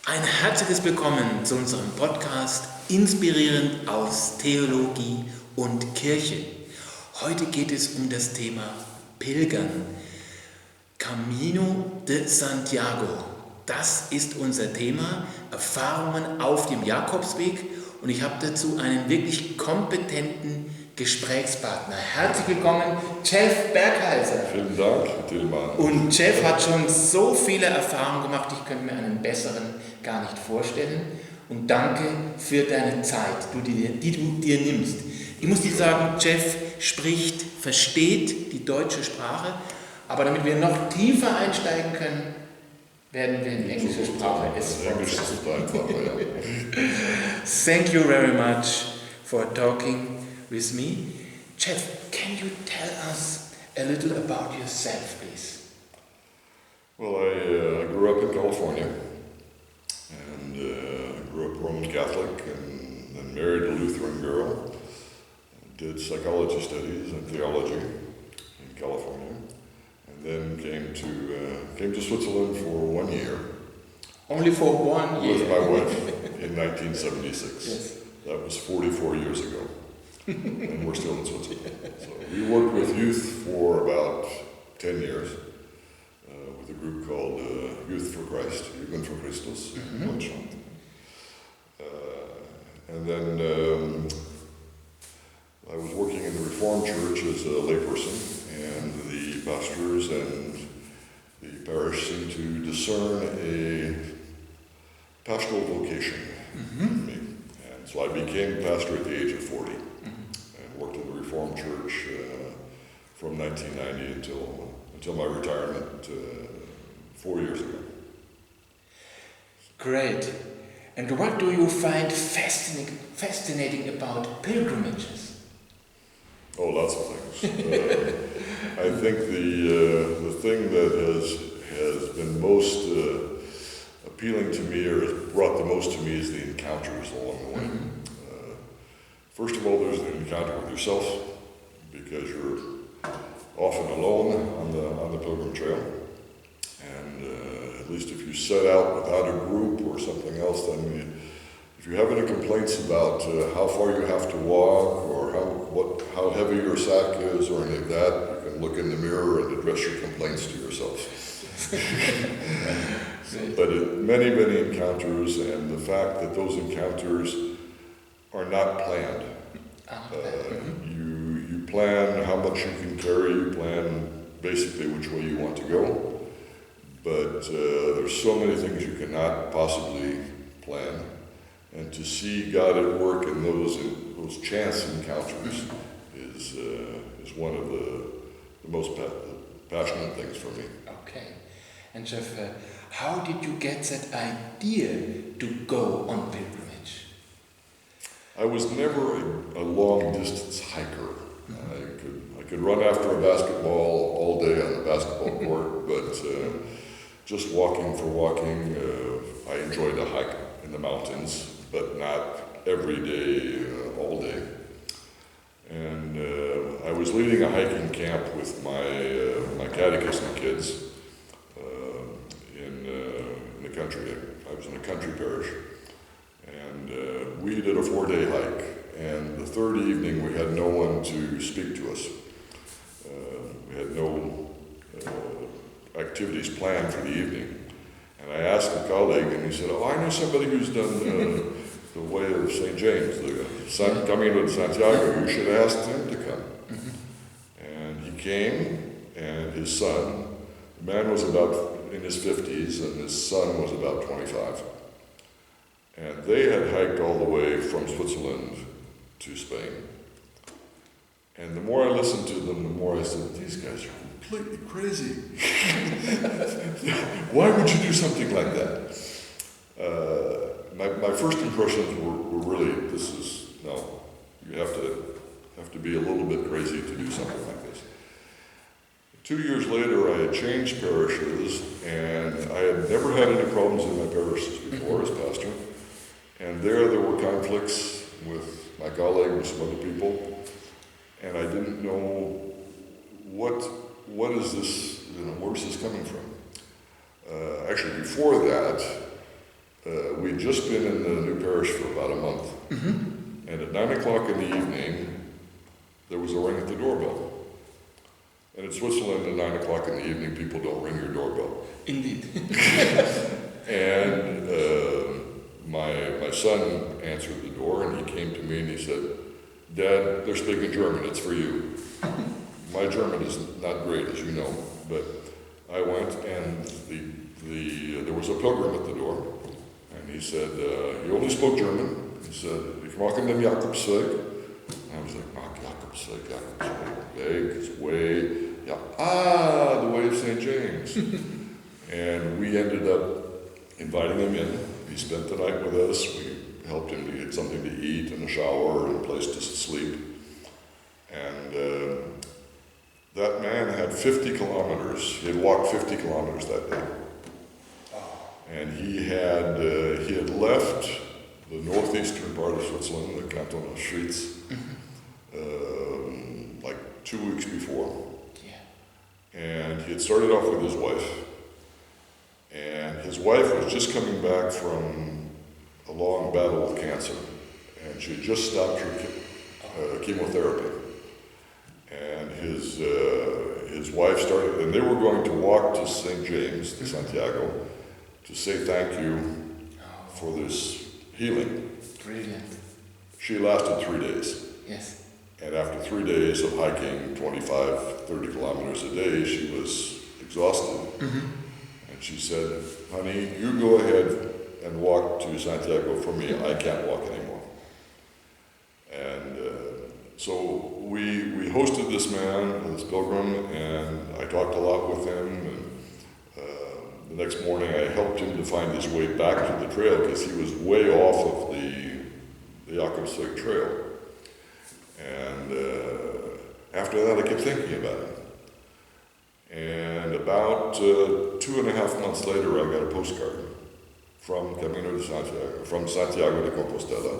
Ein herzliches Willkommen zu unserem Podcast Inspirierend aus Theologie und Kirche. Heute geht es um das Thema Pilgern. Camino de Santiago, das ist unser Thema, Erfahrungen auf dem Jakobsweg, und ich habe dazu einen wirklich kompetenten Gesprächspartner. Herzlich willkommen, Jeff Berkheiser. Vielen Dank, Tillmann. Und Jeff hat schon so viele Erfahrungen gemacht, ich könnte mir einen besseren gar nicht vorstellen. Und danke für deine Zeit, die du dir nimmst. Ich muss dir sagen, Jeff versteht die deutsche Sprache, aber damit wir noch tiefer einsteigen können, werden wir in englische Sprache es fortsetzen. Thank you very much for talking with me. Jeff, can you tell us a little about yourself, please? Well, I grew up in California and grew up Roman Catholic and then married a Lutheran girl. Did psychology studies and theology in California, and then came to Switzerland for 1 year. Only for 1 year? With my wife in 1976. Yes. That was 44 years ago. And we're still in Switzerland. So we worked with youth for about 10 years with a group called Youth for Christ, Jugend für Christus in Deutschland. And then I was working in the Reformed Church as a layperson, and the pastors and the parish seemed to discern a pastoral vocation in me. And so I became pastor at the age of 40. Worked in the Reformed Church from 1990 until my retirement 4 years ago. Great. And what do you find fascinating about pilgrimages? Oh, lots of things. I think the thing that has been most appealing to me, or has brought the most to me, is the encounters along the way. First of all, there's an encounter with yourself, because you're often alone on the pilgrim trail. And at least if you set out without a group or something else, then if you have any complaints about how far you have to walk or how heavy your sack is or any of that, you can look in the mirror and address your complaints to yourself. But many encounters, and the fact that those encounters are not planned. You plan how much you can carry, you plan basically which way you want to go, but there's so many things you cannot possibly plan, and to see God at work in those chance encounters is one of the most passionate things for me. Okay. And Jeff, how did you get that idea to go on pilgrimage? I was never a long-distance hiker. I could run after a basketball all day on the basketball court, but just walking for walking, I enjoyed a hike in the mountains, but not every day, all day. And I was leading a hiking camp with my catechism kids in the country. I was in a country parish. And we did a 4-day hike, and the third evening we had no one to speak to us. We had no activities planned for the evening. And I asked a colleague, and he said, "Oh, I know somebody who's done the way of St. James, the Camino de Santiago. You should ask him to come." And he came, and his son, the man was about in his 50s, and his son was about 25. And they had hiked all the way from Switzerland to Spain. And the more I listened to them, the more I said, "These guys are completely crazy. Why would you do something like that?" My first impressions were really, you have to be a little bit crazy to do something like this. 2 years later, I had changed parishes, and I had never had any problems in my parishes before as pastor. And there were conflicts with my colleague and some other people, and I didn't know what is this, where's this coming from? Actually, before that, we'd just been in the new parish for about a month. Mm-hmm. And at 9 o'clock in the evening, there was a ring at the doorbell. And in Switzerland, at 9 o'clock in the evening, people don't ring your doorbell. Indeed. And my son answered the door, and he came to me and he said, "Dad, they're speaking German, it's for you." My German is not great, as you know, but I went, and there was a pilgrim at the door, and he said, he only spoke German. He said, "Ich mache den Jakobsweg." And I was like, Jakobsweg, Weg, it's way, yeah, the way of St. James. And we ended up inviting him in. He spent the night with us. We helped him to get something to eat and a shower and a place to sleep. And that man had 50 kilometers. He had walked 50 kilometers that day. And he had left the northeastern part of Switzerland, the canton of Schwyz, like 2 weeks before. Yeah. And he had started off with his wife. And his wife was just coming back from a long battle with cancer. And she had just stopped her chemotherapy. And his wife started, and they were going to walk to St. James, to Santiago, to say thank you for this healing. Brilliant. She lasted 3 days. Yes. And after 3 days of hiking 25, 30 kilometers a day, she was exhausted. Mm-hmm. And she said, "Honey, you go ahead and walk to Santiago for me. I can't walk anymore." And so we hosted this man, this pilgrim, and I talked a lot with him. And the next morning I helped him to find his way back to the trail because he was way off of the Jakobsweg trail. And after that I kept thinking about it. And about 2.5 months later I got a postcard from Camino de Santiago, from Santiago de Compostela,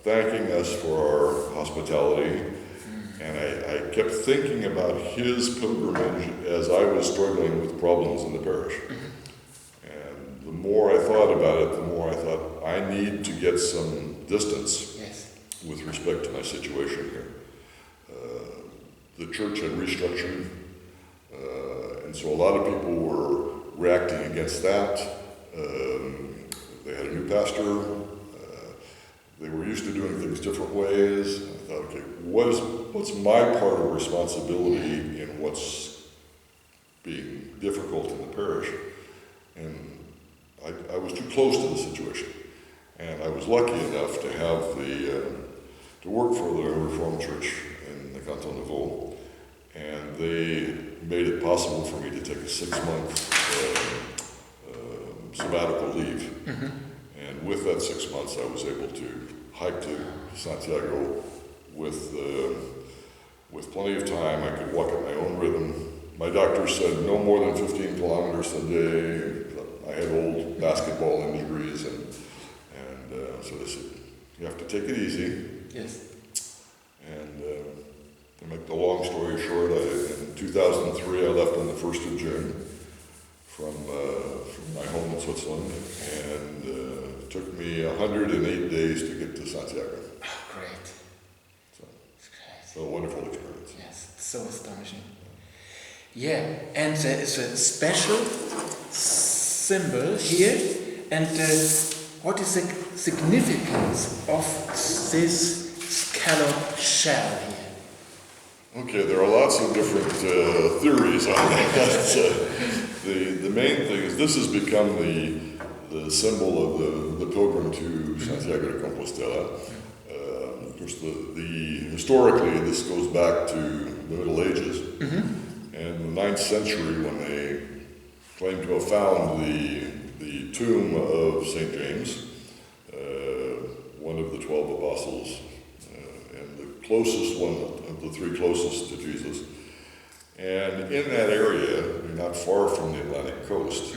thanking us for our hospitality. And I kept thinking about his pilgrimage as I was struggling with problems in the parish. And the more I thought about it, the more I thought, I need to get some distance with respect to my situation here. The church had restructured, and so a lot of people were reacting against that. They had a new pastor. They were used to doing things different ways. I thought, okay, what's my part of responsibility in what's being difficult in the parish? And I was too close to the situation. And I was lucky enough to have to work for the Reformed Church in the Canton of Vaud. And they made it possible for me to take a 6-month sabbatical leave. Mm-hmm. And with that 6 months, I was able to hike to Santiago with plenty of time. I could walk at my own rhythm. My doctor said no more than 15 kilometers a day. I had old basketball injuries, and so they said, you have to take it easy. Yes. And to make the long story short, in 2003, I left on the 1st of June from my home in Switzerland, and it took me 108 days to get to Santiago. Oh, great. So a wonderful experience. Yes, so astonishing. Yeah, and there is a special symbol here, and what is the significance of this scallop shell here? Okay, there are lots of different theories on that. The main thing is this has become the symbol of the pilgrim to Santiago de Compostela. Of course, historically, this goes back to the Middle Ages. Mm-hmm. And the 9th century, when they claimed to have found the tomb of St. James, one of the 12 apostles, and the closest one of the 3 closest to Jesus. And in that area, you're not far from the Atlantic coast,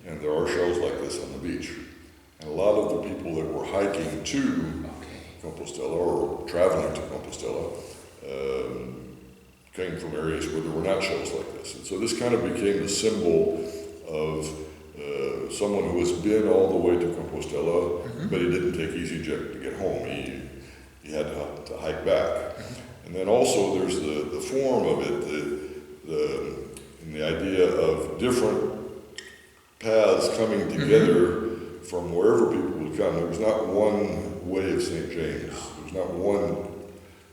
and there are shells like this on the beach. And a lot of the people that were hiking to Compostela or traveling to Compostela came from areas where there were not shells like this. And so this kind of became the symbol of someone who has been all the way to Compostela, but he didn't take EasyJet to get home. He had to hike back. And then also there's the form of it, the idea of different paths coming together from wherever people would come. There was not one way of St. James. There was not one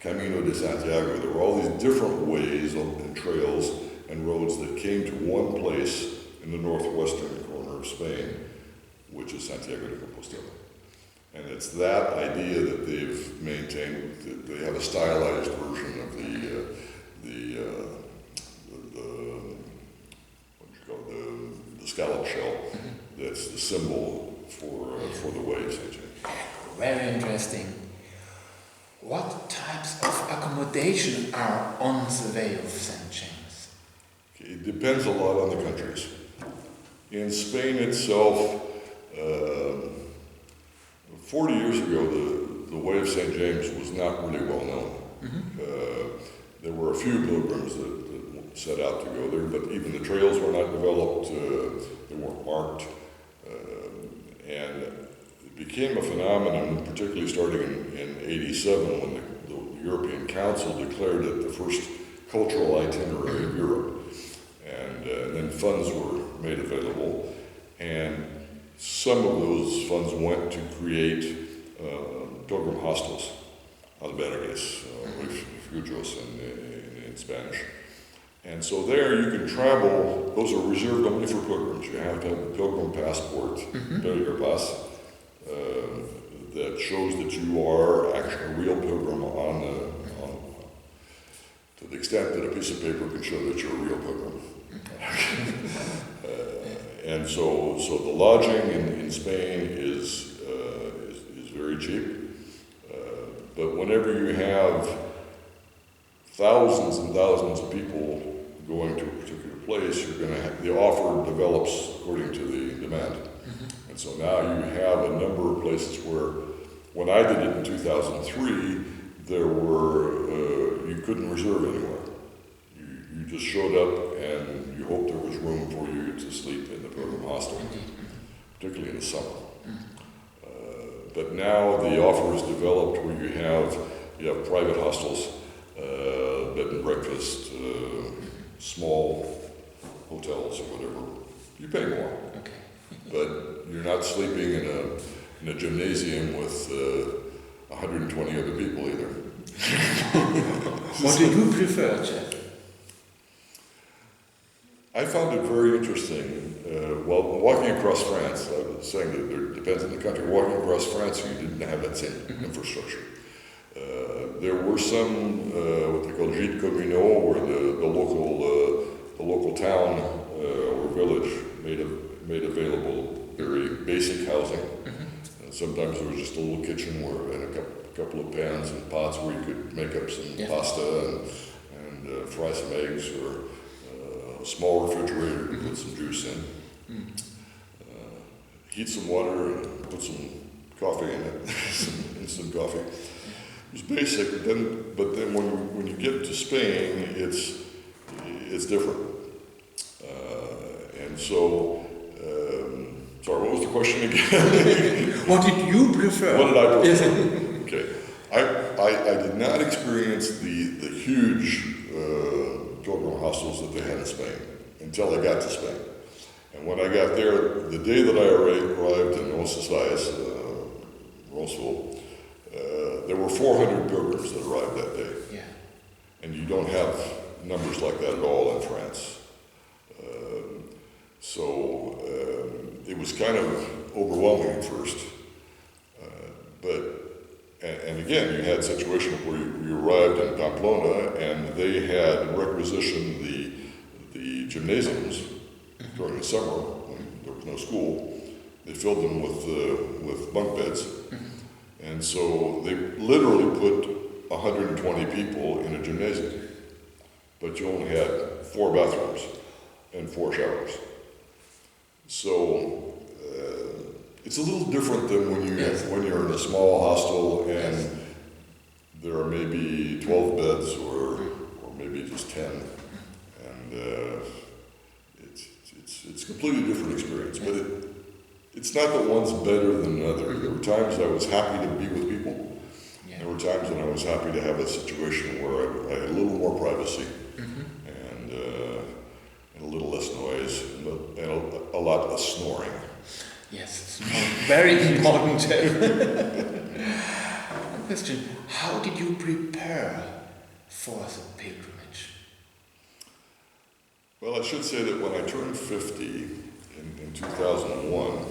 Camino de Santiago. There were all these different ways and trails and roads that came to one place in the northwestern corner of Spain, which is Santiago de Compostela. And it's that idea that they've maintained. They have a stylized version of the scallop shell. That's the symbol for the way of St. James. Very interesting. What types of accommodation are on the way of St. James? It depends a lot on the countries. In Spain itself, 40 years ago, the way of St. James was not really well known. There were a few pilgrims that set out to go there, but even the trails were not developed, they weren't marked, and it became a phenomenon, particularly starting in 87, when the European Council declared it the first cultural itinerary of Europe. And then funds were made available, and some of those funds went to create pilgrim hostels, albergues, refugios in Spanish. And so there you can travel. Those are reserved only for pilgrims. You have to have a pilgrim passport, pilgrim pass, that shows that you are actually a real pilgrim to the extent that a piece of paper can show that you're a real pilgrim. And so the lodging in Spain is very cheap, but whenever you have thousands and thousands of people going to a particular place, you're going to have, the offer develops according to the demand. And so now you have a number of places where, when I did it in 2003, there were you couldn't reserve anywhere. You just showed up and you hoped there was room for you to sleep in the pilgrim hostel, particularly in the summer. But now the offer is developed where you have private hostels, bed and breakfast, small hotels or whatever. You pay more, but you're not sleeping in a gymnasium with 120 other people either. What do you prefer, Jeff? I found it very interesting. Well, walking across France, I was saying that it depends on the country. Walking across France, you didn't have that same infrastructure. There were some what they call gîtes communaux, where the local town or village made available very basic housing. Sometimes there was just a little kitchen and a couple of pans and pots where you could make up some pasta and fry some eggs, or a small refrigerator to put some juice in. Heat some water and put some coffee in it, some instant coffee. It was basic, but then when you get to Spain, it's different. And so, sorry, what was the question again? What did you prefer? What did I prefer? Okay, I did not experience the huge pilgrim hostels that they had in Spain until I got to Spain. And when I got there, the day that I arrived in Roncesvalles, Roncesvalles, there were 400 pilgrims that arrived that day. Yeah. And you don't have numbers like that at all in France. So it was kind of overwhelming at first. And again, you had situations where you arrived in Pamplona and they had requisitioned the gymnasiums during the summer when there was no school. They filled them with bunk beds. And so they literally put 120 people in a gymnasium, but you only had 4 bathrooms and 4 showers. So it's a little different than when you're in a small hostel and there are maybe 12 beds or maybe just 10, and it's a completely different experience. But it's not that one's better than another. There were times I was happy to be with people. Yeah. There were times when I was happy to have a situation where I had a little more privacy and a little less noise and a lot less snoring. Yes, very important, Jeff. One question, how did you prepare for the pilgrimage? Well, I should say that when I turned 50 in 2001,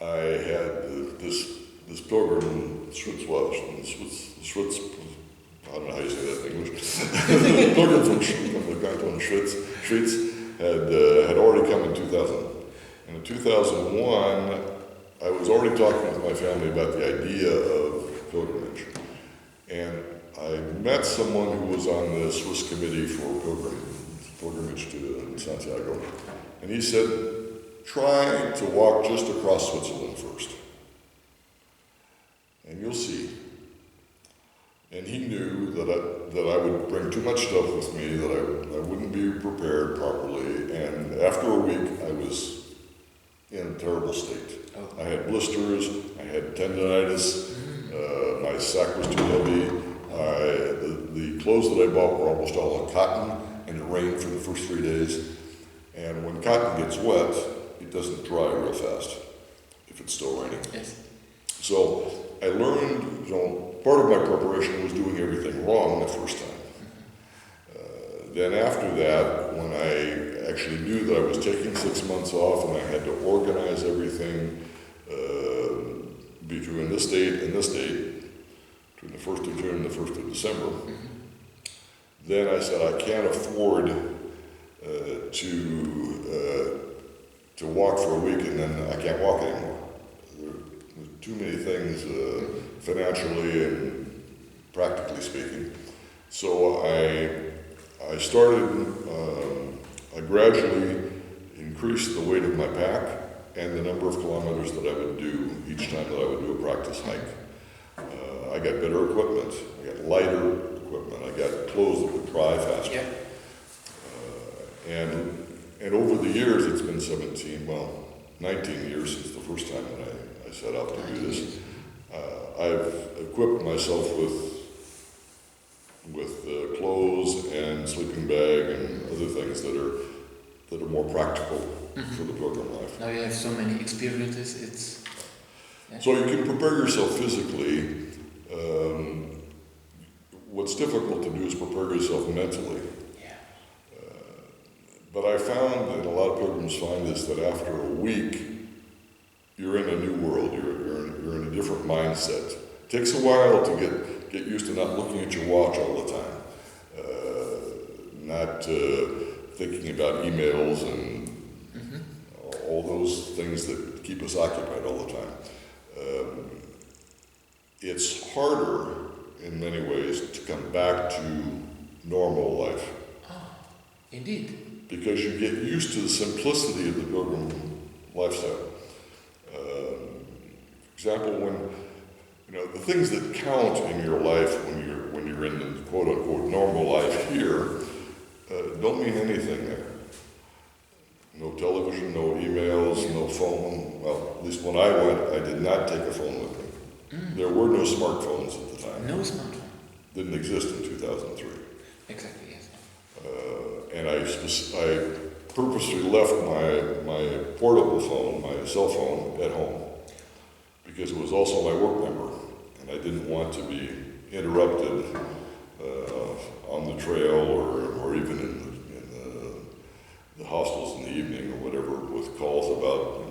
I had this pilgrim in Schwitz, I don't know how you say that in English. The pilgrim from the canton of Schwitz had already come in 2000. And in 2001, I was already talking with my family about the idea of pilgrimage. And I met someone who was on the Swiss committee for pilgrimage to Santiago. And he said, try to walk just across Switzerland first. And you'll see. And he knew that I would bring too much stuff with me, that I wouldn't be prepared properly. And after a week, I was in a terrible state. I had blisters, I had tendonitis, my sack was too heavy, the clothes that I bought were almost all in cotton, and it rained for the first 3 days. And when cotton gets wet, it doesn't dry real fast if it's still raining. Yes. So I learned, part of my preparation was doing everything wrong the first time. Then after that, when I actually knew that I was taking 6 months off and I had to organize everything between this date and this date, between the 1st of June and the 1st of December, then I said I can't afford to walk for a week and then I can't walk anymore. There's too many things financially and practically speaking. So I started, I gradually increased the weight of my pack and the number of kilometers that I would do each time that I would do a practice hike. I got better equipment, I got lighter equipment, I got clothes that would dry faster. Yeah. And over the years, it's been 19 years since the first time that I set out to do this. I've equipped myself with clothes and sleeping bag and other things that are more practical for the pilgrim life. Now you have so many experiences, So you can prepare yourself physically. What's difficult to do is prepare yourself mentally. Yeah. But I found, and a lot of pilgrims find this, that after a week, you're in a new world, you're in a different mindset. It takes a while to get used to not looking at your watch all the time, not thinking about emails and all those things that keep us occupied all the time. It's harder in many ways to come back to normal life. Ah, indeed. Because you get used to the simplicity of the pilgrim lifestyle. For example, when the things that count in your life when you're in the quote unquote normal life here don't mean anything there. No television, no emails, no phone. Well, at least when I went, I did not take a phone with me. There were no smartphones at the time. No smartphone. Didn't exist in 2003. Exactly, yes. And I purposely left my portable phone, my cell phone, at home because it was also my work number, and I didn't want to be interrupted on the trail or even in the hostels in the evening or whatever with calls about,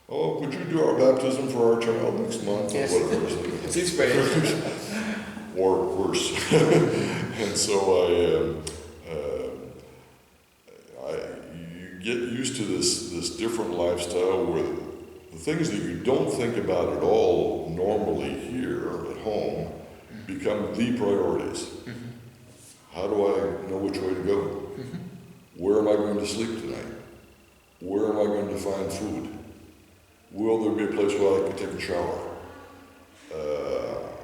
oh, could you do our baptism for our child next month? Yes. Or whatever. It's inspiring. Or worse. And so you get used to this different lifestyle where the things that you don't think about at all normally here at home become the priorities. How do I know which way to go? Where am I going to sleep tonight? Where am I going to find food? Will there be a place where I can take a shower?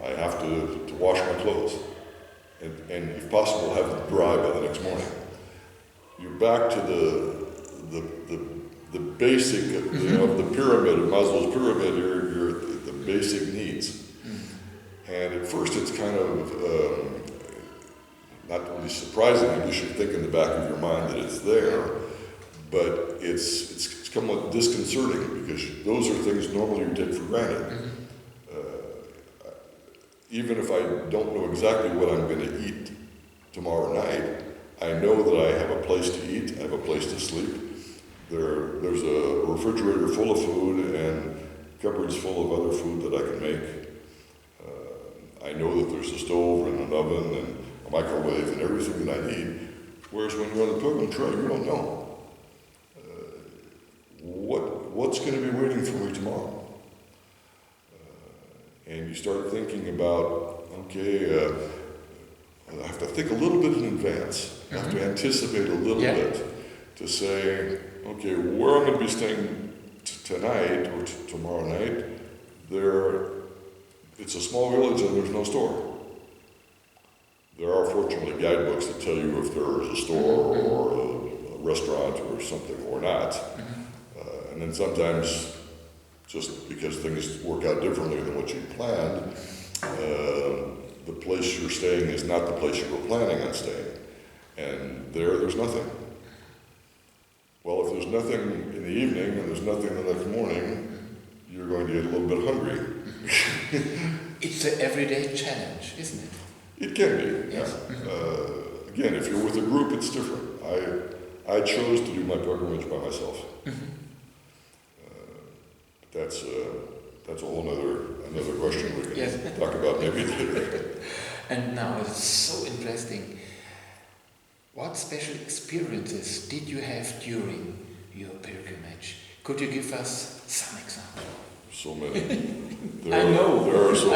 I have to wash my clothes and if possible have them dry by the next morning. You're back to the the basic, of the pyramid, of Maslow's pyramid, the basic needs. And at first it's kind of not really surprising. You should think in the back of your mind that it's there, but it's somewhat disconcerting because those are things normally you take for granted. Even if I don't know exactly what I'm going to eat tomorrow night, I know that I have a place to eat, I have a place to sleep. There's a refrigerator full of food and cupboards full of other food that I can make. I know that there's a stove and an oven and a microwave and everything that I need. Whereas when you're on the Pilgrim Trail, you don't know. What's going to be waiting for me tomorrow? And you start thinking about, okay, I have to think a little bit in advance. I have to anticipate a little bit to say, okay, where I'm going to be staying tonight or tomorrow night, it's a small village and there's no store. There are fortunately guidebooks that tell you if there is a store or a restaurant or something or not. And then sometimes, just because things work out differently than what you planned, the place you're staying is not the place you were planning on staying. And there's nothing. Well, if there's nothing in the evening and there's nothing the next morning, you're going to get a little bit hungry. It's an everyday challenge, isn't it? It can be, yes. Again, if you're with a group, it's different. I chose to do my pilgrimage by myself. That's a whole another question we can talk about maybe later. And now it's so interesting. What special experiences did you have during your pilgrimage? Could you give us some examples? So many.